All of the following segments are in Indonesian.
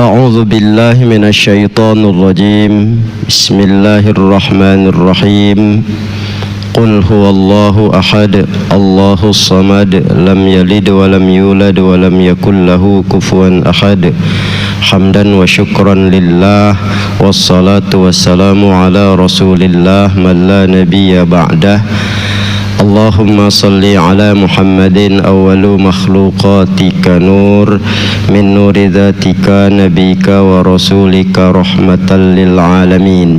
أعوذ بالله من الشيطان الرجيم بسم الله الرحمن الرحيم قل هو الله أحد الله الصمد لم يلد ولم يولد ولم يكن له كفوا أحد حمدا وشكرا لله والصلاة والسلام على رسول الله من لا نبي بعده اللهم صل على محمد أول مخلوقاتك نور من نور ذاتك نبيك ورسولك رحمة للعالمين.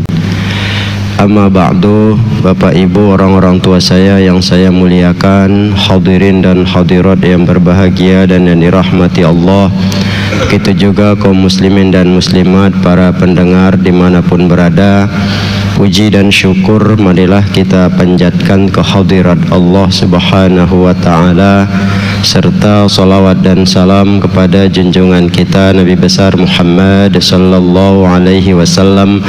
Amma ba'du, Bapak Ibu, orang-orang tua saya yang saya muliakan, hadirin dan hadirat yang berbahagia dan yang dirahmati Allah. Begitu juga kaum muslimin dan muslimat, para pendengar dimanapun berada. Puji dan syukur marilah kita panjatkan kehadirat Allah Subhanahu wa ta'ala, serta salawat dan salam kepada junjungan kita Nabi besar Muhammad sallallahu alaihi wasallam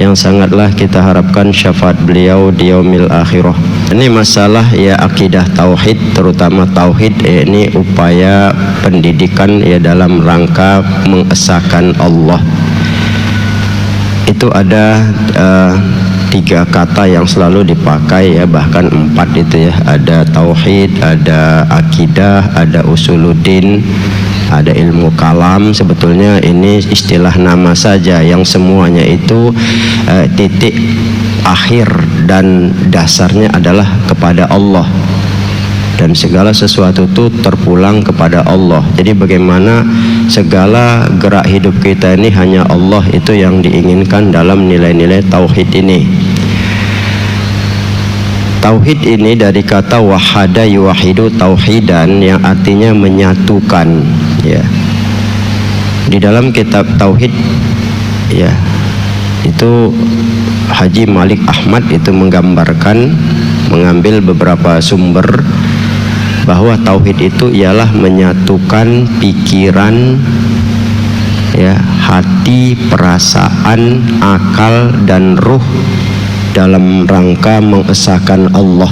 yang sangatlah kita harapkan syafaat beliau di yaumil akhirah. Ini masalah ya akidah tauhid, terutama tauhid ini upaya pendidikan ya dalam rangka mengesahkan Allah. Itu ada 3 kata yang selalu dipakai ya, bahkan 4 itu ya. Ada tauhid, ada akidah, ada usuluddin, ada ilmu kalam. Sebetulnya ini istilah nama saja yang semuanya itu titik akhir dan dasarnya adalah kepada Allah. Dan segala sesuatu itu terpulang kepada Allah. Jadi bagaimana segala gerak hidup kita ini hanya Allah itu yang diinginkan dalam nilai-nilai tauhid ini. Tauhid ini dari kata wahada yuwahidu tauhidan yang artinya menyatukan ya. Di dalam kitab tauhid ya, itu Haji Malik Ahmad itu menggambarkan, mengambil beberapa sumber bahwa tauhid itu ialah menyatukan pikiran ya, hati, perasaan, akal dan ruh dalam rangka mengesahkan Allah.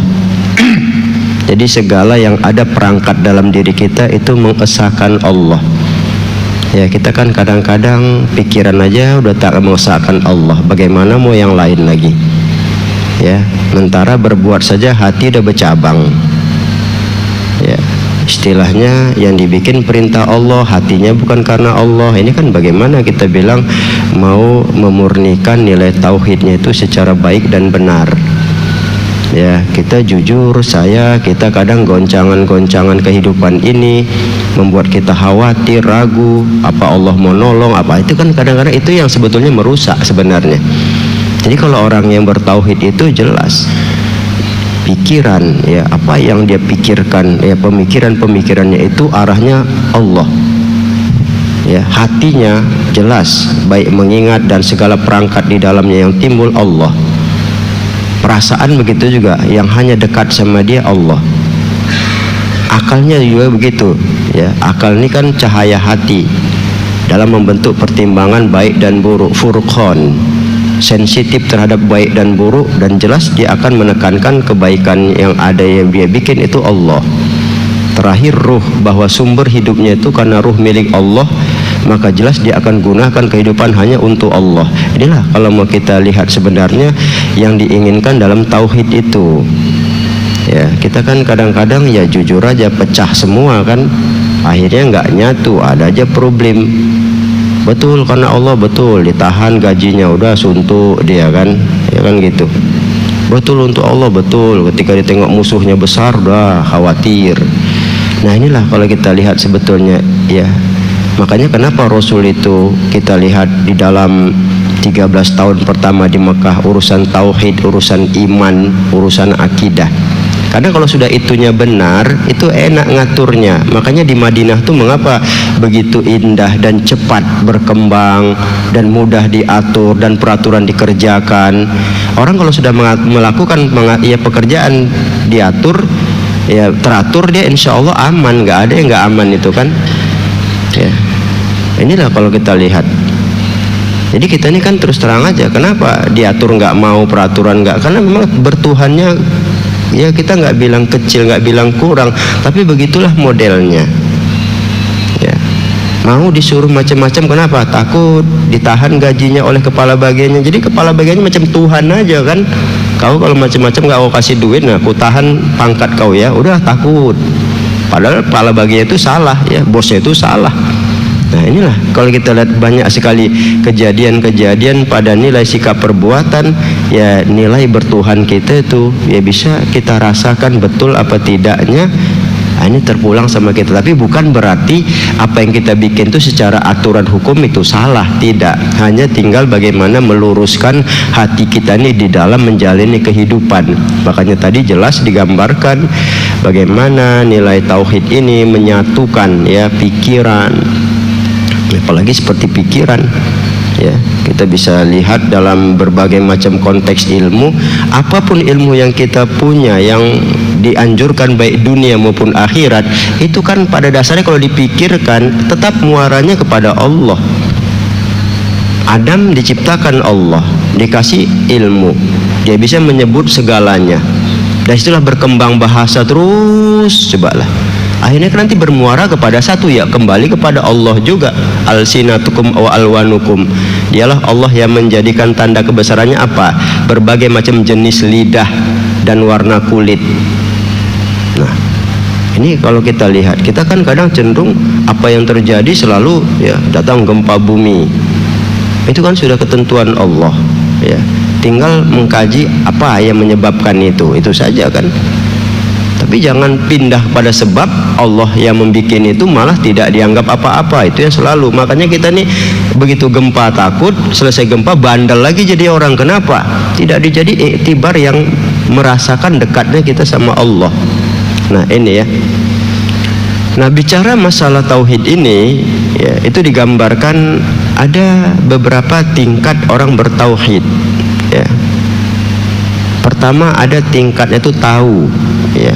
Jadi segala yang ada perangkat dalam diri kita itu mengesahkan Allah. Ya, kita kan kadang-kadang pikiran aja udah tak mengesahkan Allah, bagaimana mau yang lain lagi? Ya, sementara berbuat saja hati udah bercabang. Ya, istilahnya yang dibikin perintah Allah, hatinya bukan karena Allah. Ini kan bagaimana kita bilang mau memurnikan nilai tauhidnya itu secara baik dan benar. Ya, kita jujur, kita kadang goncangan-goncangan kehidupan ini membuat kita khawatir, ragu, apa Allah mau nolong, apa itu kan kadang-kadang itu yang sebetulnya merusak sebenarnya. Jadi kalau orang yang bertauhid itu jelas pikiran ya, apa yang dia pikirkan ya, pemikirannya itu arahnya Allah ya, hatinya jelas baik mengingat dan segala perangkat di dalamnya yang timbul Allah. Perasaan begitu juga, yang hanya dekat sama dia Allah. Akalnya juga begitu ya, akal ini kan cahaya hati dalam membentuk pertimbangan baik dan buruk, furqan, sensitif terhadap baik dan buruk, dan jelas dia akan menekankan kebaikan yang ada yang dia bikin itu Allah. Terakhir ruh, bahwa sumber hidupnya itu karena ruh milik Allah, maka jelas dia akan gunakan kehidupan hanya untuk Allah. Inilah kalau mau kita lihat sebenarnya yang diinginkan dalam tauhid itu. Ya, kita kan kadang-kadang ya jujur aja pecah semua kan, akhirnya nggak nyatu, ada aja problem. Betul karena Allah, betul ditahan gajinya, udah suntuk dia kan, ya kan gitu. Betul untuk Allah, betul ketika ditengok musuhnya besar udah khawatir. Nah inilah kalau kita lihat sebetulnya ya, makanya kenapa Rasul itu kita lihat di dalam 13 tahun pertama di Mekah urusan tauhid, urusan iman, urusan akidah. Karena kalau sudah itunya benar, itu enak ngaturnya. Makanya di Madinah tuh mengapa begitu indah dan cepat berkembang dan mudah diatur dan peraturan dikerjakan. Orang kalau sudah melakukan ya pekerjaan diatur, ya teratur, dia insya Allah aman. Nggak ada yang nggak aman itu kan. Ya, inilah kalau kita lihat. Jadi kita ini kan terus terang aja, kenapa diatur nggak mau, peraturan nggak? Karena memang bertuhannya ya, kita nggak bilang kecil, nggak bilang kurang, tapi begitulah modelnya. Ya, mau disuruh macam-macam. Kenapa? Takut ditahan gajinya oleh kepala bagiannya. Jadi kepala bagiannya macam Tuhan aja kan. Kau kalau macam-macam gak mau kasih duit, nah aku tahan pangkat kau ya, udah takut. Padahal kepala bagiannya itu salah ya, bosnya itu salah. Nah inilah kalau kita lihat banyak sekali kejadian-kejadian pada nilai sikap perbuatan, ya nilai bertuhan kita itu ya bisa kita rasakan betul apa tidaknya. Nah, ini terpulang sama kita, tapi bukan berarti apa yang kita bikin itu secara aturan hukum itu salah, tidak. Hanya tinggal bagaimana meluruskan hati kita ini di dalam menjalani kehidupan. Makanya tadi jelas digambarkan bagaimana nilai tauhid ini menyatukan ya pikiran, apalagi seperti pikiran ya, kita bisa lihat dalam berbagai macam konteks ilmu. Apapun ilmu yang kita punya yang dianjurkan baik dunia maupun akhirat, itu kan pada dasarnya kalau dipikirkan tetap muaranya kepada Allah. Adam diciptakan Allah, dikasih ilmu, dia bisa menyebut segalanya, dan itulah berkembang bahasa terus. Cobalah akhirnya kan nanti bermuara kepada satu, ya kembali kepada Allah juga. Alsinatukum wa alwanukum, dialah Allah yang menjadikan tanda kebesarannya apa? Berbagai macam jenis lidah dan warna kulit. Nah ini kalau kita lihat, kita kan kadang cenderung apa yang terjadi selalu ya datang gempa bumi, itu kan sudah ketentuan Allah ya, tinggal mengkaji apa yang menyebabkan itu saja kan. Tapi jangan pindah pada sebab Allah yang membuat itu malah tidak dianggap apa-apa, itu yang selalu. Makanya kita nih begitu gempa takut, selesai gempa bandel lagi jadi orang. Kenapa? Tidak dijadi iktibar yang merasakan dekatnya kita sama Allah. Nah ini ya. Nah bicara masalah tauhid ini ya, itu digambarkan ada beberapa tingkat orang bertauhid ya. Pertama ada tingkatnya itu tahu ya,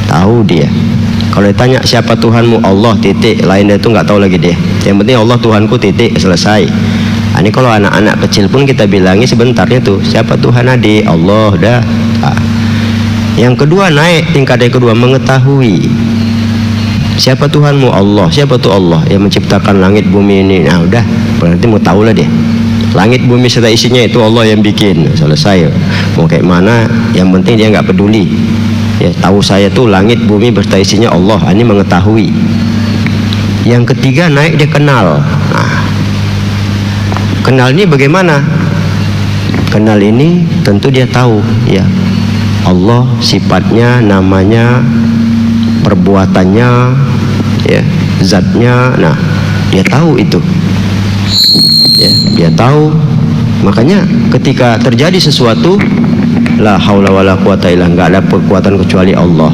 tahu dia. Kalau ditanya siapa Tuhanmu, Allah titik, lainnya itu nggak tahu lagi dia. Yang penting Allah Tuhanku titik, selesai. Nah, ini kalau anak-anak kecil pun kita bilangi sebentarnya tuh, siapa Tuhan adik, Allah dah. Nah. Yang kedua naik tingkat yang kedua, mengetahui siapa Tuhanmu, Allah. Siapa tuh Allah yang menciptakan langit bumi ini? Nah udah, berarti mau tahu lah dia. Langit bumi serta isinya itu Allah yang bikin, selesai. Mau kayak mana, yang penting dia nggak peduli ya, tahu saya tuh langit bumi berserta isinya Allah. Ini mengetahui. Yang ketiga naik dia kenal. Nah, kenal ini bagaimana? Kenal ini tentu dia tahu ya, Allah sifatnya, namanya, perbuatannya ya, zatnya. Nah dia tahu itu ya, dia tahu. Makanya ketika terjadi sesuatu, la haula wala quwata illa, nggak ada kekuatan kecuali Allah,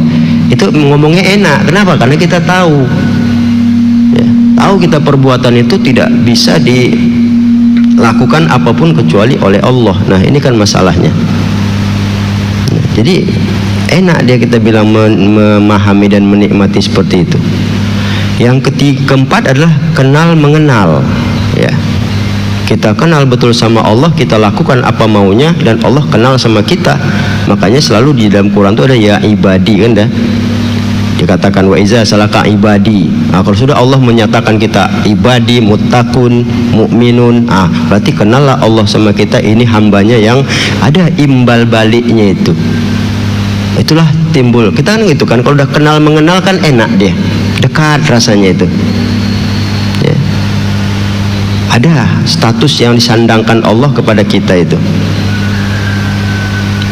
itu ngomongnya enak. Kenapa? Karena kita tahu ya, tahu kita perbuatan itu tidak bisa dilakukan apapun kecuali oleh Allah. Nah ini kan masalahnya. Nah, jadi enak dia kita bilang memahami dan menikmati seperti itu. Yang keempat adalah kenal mengenal ya. Kita kenal betul sama Allah, kita lakukan apa maunya, dan Allah kenal sama kita. Makanya selalu di dalam Quran itu ada ya ibadi kan dah. Dikatakan wa iza salaka ibadi. Nah, kalau sudah Allah menyatakan kita ibadi, muttaqun, mukminun, berarti kenallah Allah sama kita ini hambanya yang ada imbal baliknya itu. Itulah timbul. Kita kan gitu kan, kalau udah kenal mengenal kan enak dia. Dekat rasanya itu. Ya. Ada status yang disandangkan Allah kepada kita itu.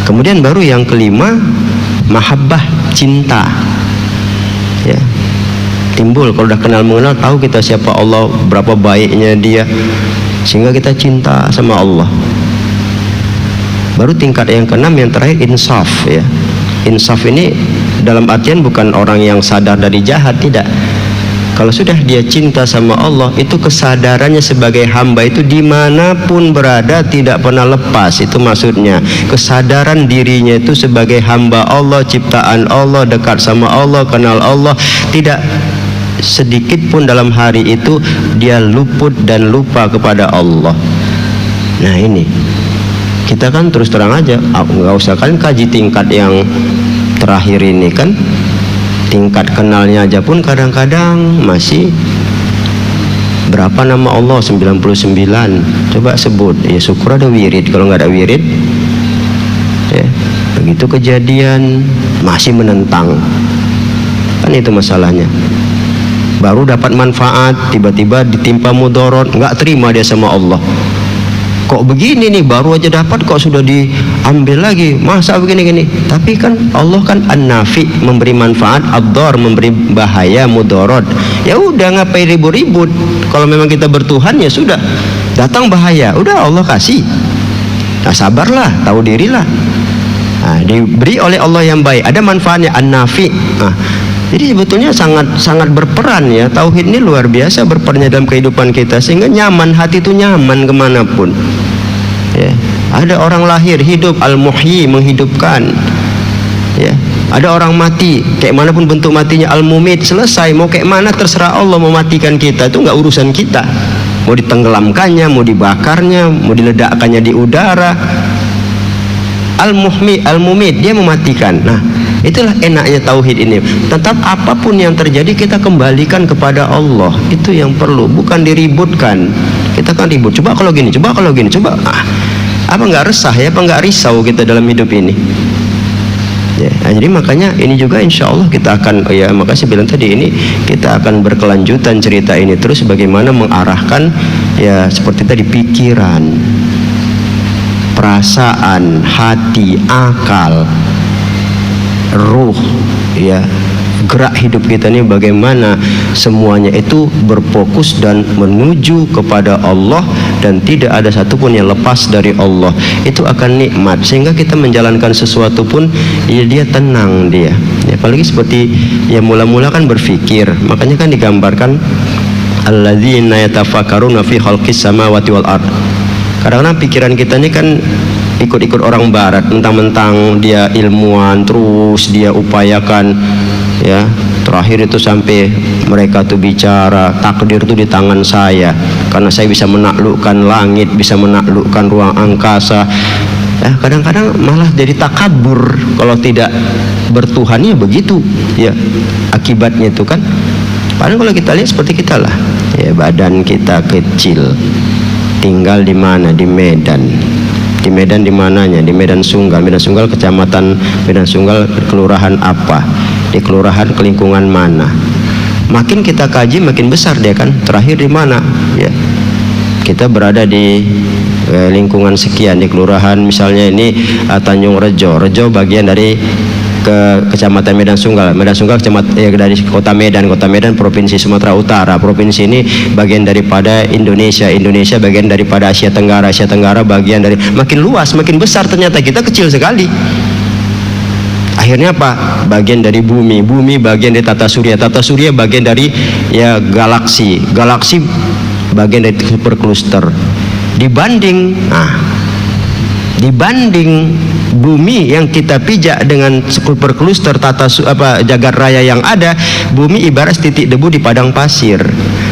Kemudian baru yang kelima, mahabbah, cinta ya, timbul kalau udah kenal mengenal, tahu kita siapa Allah, berapa baiknya dia, sehingga kita cinta sama Allah. Baru tingkat yang keenam, yang terakhir, insaf ya. Insaf ini dalam artian bukan orang yang sadar dari jahat, tidak. Kalau sudah dia cinta sama Allah, itu kesadarannya sebagai hamba itu dimanapun berada tidak pernah lepas. Itu maksudnya kesadaran dirinya itu sebagai hamba Allah, ciptaan Allah, dekat sama Allah, kenal Allah. Tidak sedikit pun dalam hari itu dia luput dan lupa kepada Allah. Nah ini kita kan terus terang aja, nggak usah kan kaji tingkat yang terakhir ini kan. Tingkat kenalnya aja pun kadang-kadang masih Berapa nama Allah? 99. Coba sebut. Ya syukur ada wirid. Kalau nggak ada wirid, ya begitu kejadian masih menentang, kan itu masalahnya. Baru dapat manfaat, tiba-tiba ditimpa mudarat, nggak terima dia sama Allah. Kok begini nih, baru aja dapat kok sudah diambil lagi, masa begini-gini. Tapi kan Allah kan an-nafi, memberi manfaat, ad-dar, memberi bahaya, mudarat. Ya udah, ngapain ribut-ribut? Kalau memang kita bertuhan, ya sudah, datang bahaya, udah Allah kasih. Nah sabarlah, tahu dirilah. Nah, diberi oleh Allah yang baik, ada manfaatnya, an-nafi. Nah, jadi sebetulnya sangat berperan ya, tauhid ini luar biasa berperannya dalam kehidupan kita, sehingga nyaman, hati itu nyaman kemanapun ya. Ada orang lahir hidup, al-muhyi, menghidupkan ya. Ada orang mati, kayak manapun bentuk matinya, al-mumit, selesai. Mau kayak mana terserah Allah mematikan kita, itu nggak urusan kita. Mau ditenggelamkannya, mau dibakarnya, mau diledakkannya di udara, al-muhmi, al-mumit, dia mematikan. Nah itulah enaknya tauhid ini. Tetap apapun yang terjadi kita kembalikan kepada Allah. Itu yang perlu, bukan diributkan. Kita kan ribut, coba kalau gini, coba kalau gini, coba. Apa nggak resah ya, apa nggak risau kita dalam hidup ini ya. Nah, jadi makanya ini juga insya Allah kita akan, ya makasih bilang tadi, ini kita akan berkelanjutan cerita ini terus, bagaimana mengarahkan ya seperti tadi, pikiran, perasaan, hati, akal, ruh ya, gerak hidup kita ini bagaimana semuanya itu berfokus dan menuju kepada Allah, dan tidak ada satupun yang lepas dari Allah. Itu akan nikmat, sehingga kita menjalankan sesuatu pun ya dia tenang dia ya. Apalagi seperti ya mula-mula kan berpikir, makanya kan digambarkan alladzina yatafakkaruna fi khalqis samawati wal ard. Kadang-kadang pikiran kita ini kan ikut-ikut orang barat, mentang-mentang dia ilmuwan, terus dia upayakan ya, terakhir itu sampai mereka tuh bicara takdir itu di tangan saya, karena saya bisa menaklukkan langit, bisa menaklukkan ruang angkasa ya. Kadang-kadang malah jadi takabur kalau tidak bertuhannya, begitu ya akibatnya itu kan. Padahal kalau kita lihat seperti kita lah ya, badan kita kecil, tinggal di mana? Di Medan. Di Medan di mananya? Di Medan Sunggal. Medan Sunggal kecamatan Medan Sunggal, kelurahan apa? Di kelurahan kelingkungan mana? Makin kita kaji makin besar dia kan. Terakhir di mana? Ya. Kita berada di lingkungan sekian, di kelurahan misalnya ini Tanjung Rejo. Rejo bagian dari kecamatan Medan Sunggal. Medan Sunggal kecamatan ya, dari kota Medan. Kota Medan provinsi Sumatera Utara. Provinsi ini bagian daripada Indonesia. Indonesia bagian daripada Asia Tenggara. Asia Tenggara bagian dari, makin luas, makin besar, ternyata kita kecil sekali. Akhirnya apa? Bagian dari bumi. Bumi bagian dari tata surya. Tata surya bagian dari ya galaksi. Galaksi bagian dari superkluster. Dibanding bumi yang kita pijak dengan superkluster jagat raya yang ada, bumi ibarat titik debu di padang pasir.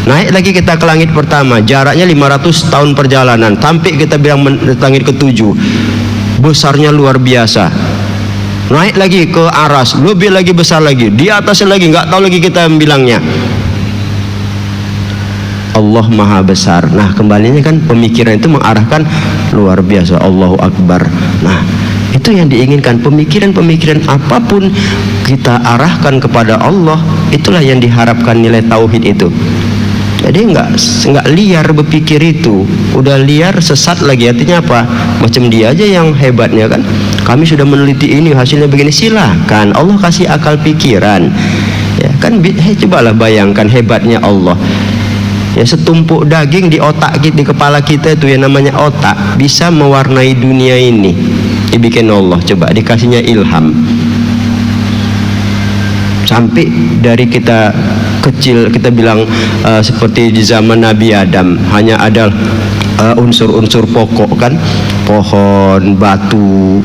Naik lagi kita ke langit pertama, jaraknya 500 tahun perjalanan, sampai kita bilang langit ke-7, besarnya luar biasa. Naik lagi ke aras, lebih lagi besar lagi, di atasnya lagi nggak tahu lagi kita bilangnya. Allah maha besar. Nah kembalinya kan pemikiran itu mengarahkan luar biasa, Allahu Akbar. Nah itu yang diinginkan, pemikiran-pemikiran apapun kita arahkan kepada Allah, itulah yang diharapkan nilai tauhid itu. Jadi nggak liar berpikir itu, udah liar sesat lagi. Artinya apa? Macam dia aja yang hebatnya kan, kami sudah meneliti ini hasilnya begini, silahkan Allah kasih akal pikiran ya kan. Cobalah bayangkan hebatnya Allah ya, setumpuk daging di otak kita, di kepala kita itu yang namanya otak, bisa mewarnai dunia ini, dibikin Allah. Coba dikasihnya ilham, sampai dari kita kecil kita bilang seperti di zaman Nabi Adam hanya ada unsur-unsur pokok kan, pohon, batu,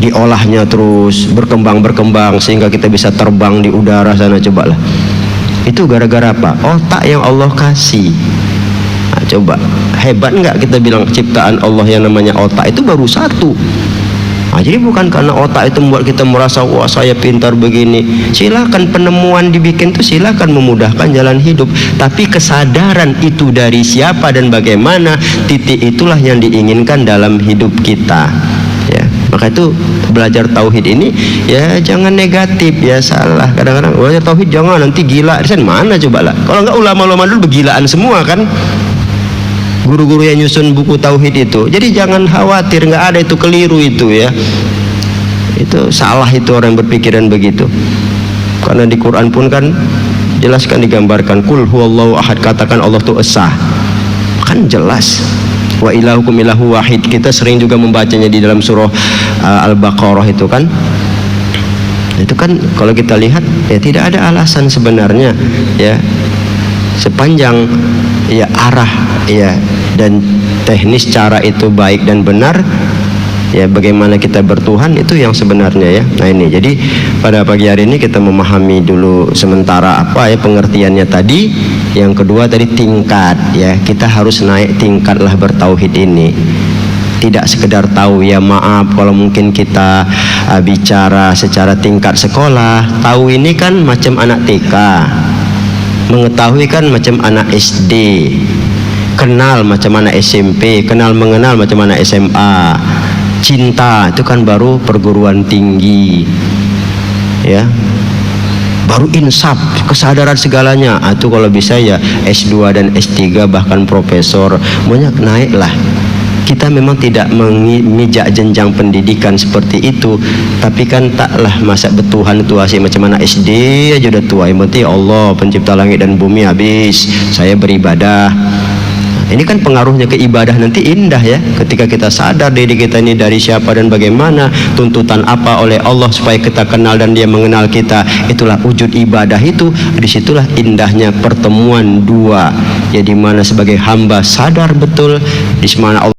diolahnya terus berkembang sehingga kita bisa terbang di udara sana. Cobalah, itu gara-gara apa? Otak yang Allah kasih. Nah, coba hebat nggak kita bilang ciptaan Allah yang namanya otak itu baru satu. Jadi bukan karena otak itu membuat kita merasa wah saya pintar begini. Silakan penemuan dibikin tuh, silakan memudahkan jalan hidup. Tapi kesadaran itu dari siapa dan bagaimana, titik itulah yang diinginkan dalam hidup kita. Ya, maka itu belajar tauhid ini ya jangan negatif, ya salah. Kadang-kadang belajar tauhid jangan nanti gila. Di mana coba lah? Kalau enggak ulama-ulama dulu begilaan semua kan? Guru-guru yang nyusun buku tauhid itu. Jadi jangan khawatir, nggak ada itu, keliru itu ya. Itu salah itu orang yang berpikiran begitu. Karena di Quran pun kan jelaskan digambarkan kul huwallahu ahad, katakan Allah itu esa. Kan jelas. Wa ilahukum ilahu wahid. Kita sering juga membacanya di dalam surah Al-Baqarah itu kan. Itu kan kalau kita lihat ya tidak ada alasan sebenarnya ya. Sepanjang ya arah ya dan teknis cara itu baik dan benar, ya bagaimana kita bertuhan itu yang sebenarnya ya. Nah ini jadi pada pagi hari ini kita memahami dulu sementara apa ya pengertiannya tadi. Yang kedua tadi tingkat ya, kita harus naik tingkatlah bertauhid ini. Tidak sekedar tahu, ya maaf kalau mungkin kita bicara secara tingkat sekolah, tahu ini kan macam anak TK, mengetahui kan macam anak SD, kenal macam anak SMP, kenal mengenal macam anak SMA, cinta itu kan baru perguruan tinggi ya, baru insaf, kesadaran segalanya itu kalau bisa ya S2 dan S3 bahkan profesor, banyak naiklah. Kita memang tidak memijak jenjang pendidikan seperti itu, tapi kan taklah masa bertuhan itu asik macam anak SD aja udah tua. Yang penting Allah pencipta langit dan bumi, habis saya beribadah. Ini kan pengaruhnya ke ibadah nanti indah ya, ketika kita sadar diri kita ini dari siapa dan bagaimana, tuntutan apa oleh Allah supaya kita kenal dan dia mengenal kita. Itulah wujud ibadah itu. Disitulah indahnya pertemuan dua ya, dimana sebagai hamba sadar betul di mana Allah